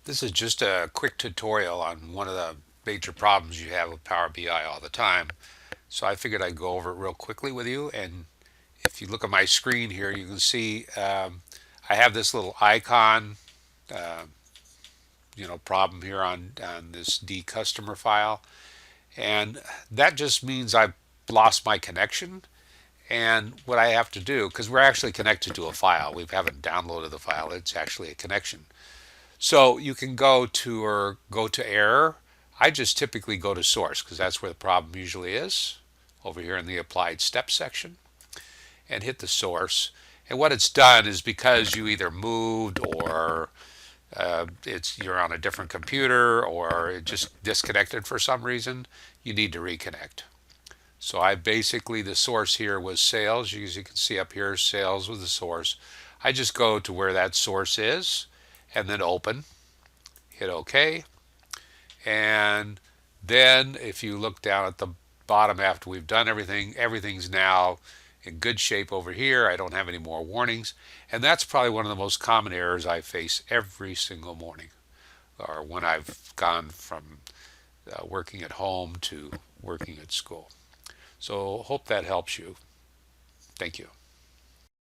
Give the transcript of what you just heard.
This is just a quick tutorial on one of the major problems you have with Power BI all the time. So I figured I'd go over it real quickly with you. And if you look at my screen here, you can see I have this little icon, uh, problem here on this D customer file. And that just means I've lost my connection. And what I have to do, because we're actually connected to a file, we haven't downloaded the file, it's actually a connection. So you can go to error. I just typically go to source because that's where the problem usually is, over here in the applied steps section, and hit the source. And what it's done is because you either moved or you're on a different computer or it just disconnected for some reason, you need to reconnect. So I basically, the source here was sales. As you can see up here, sales was the source. I just go to where that source is and then open, hit OK. And then if you look down at the bottom after we've done everything, everything's now in good shape over here. I don't have any more warnings. And that's probably one of the most common errors I face every single morning, or when I've gone from working at home to working at school. So hope that helps you. Thank you.